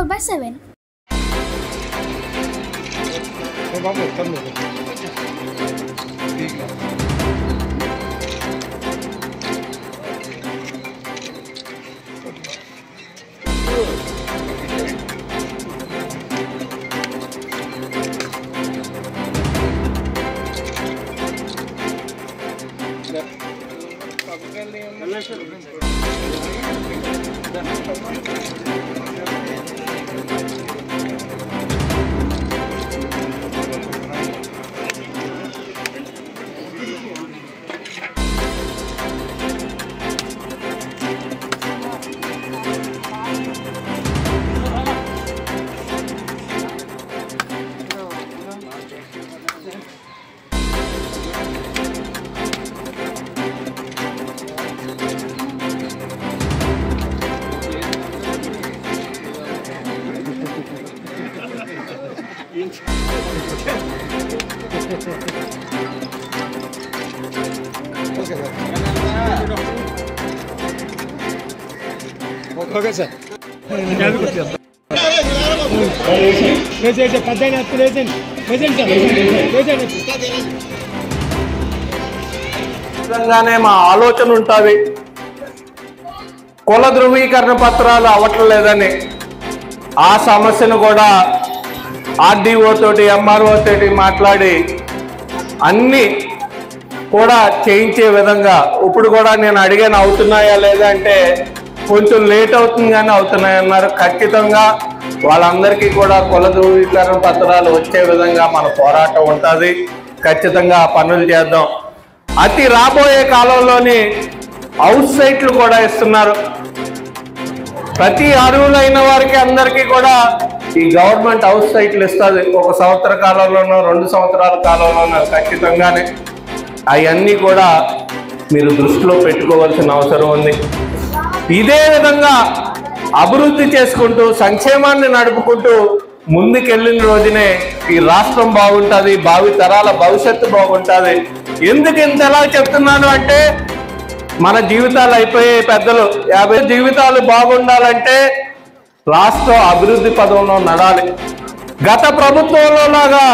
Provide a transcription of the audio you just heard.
24/7. Okay, sir. నిజంగానే మా ఆలోచన ఉంటుంది కుల ధృవీకరణ పత్రాలు అవ్వట్లేదని ఆ సమస్యను కూడా ఆర్డీఓ తోటి ఎంఆర్ఓ తోటి మాట్లాడి అన్ని కూడా చేయించే విధంగా ఇప్పుడు కూడా నేను అడిగాను అవుతున్నాయా లేదా అంటే కొంచెం లేట్ అవుతుంది కానీ అవుతున్నాయన్నారు. ఖచ్చితంగా వాళ్ళందరికీ కూడా కుల ధృవీకరణ పత్రాలు వచ్చే విధంగా మన పోరాటం ఉంటుంది. ఖచ్చితంగా పనులు చేద్దాం. అతి రాబోయే కాలంలోని హౌస్ సైట్లు కూడా ఇస్తున్నారు. ప్రతి అర్హులైన వారికి అందరికీ కూడా ఈ గవర్నమెంట్ హౌస్ సైట్లు ఇస్తుంది. 1 సంవత్సర కాలంలోనో 2 సంవత్సరాల కాలంలోనో ఖచ్చితంగానే అవన్నీ కూడా మీరు దృష్టిలో పెట్టుకోవాల్సిన అవసరం ఉంది. ఇదే విధంగా అభివృద్ధి చేసుకుంటూ సంక్షేమాన్ని నడుపుకుంటూ ముందుకెళ్ళిన రోజునే ఈ రాష్ట్రం బాగుంటుంది, భావి తరాల భవిష్యత్తు బాగుంటుంది. ఎందుకు ఇంతలా చెప్తున్నాను అంటే మన జీవితాలు అయిపోయే పెద్దలు 50 జీవితాలు బాగుండాలంటే రాష్ట్రం అభివృద్ధి పదంలో నడాలి. గత ప్రభుత్వంలో లాగా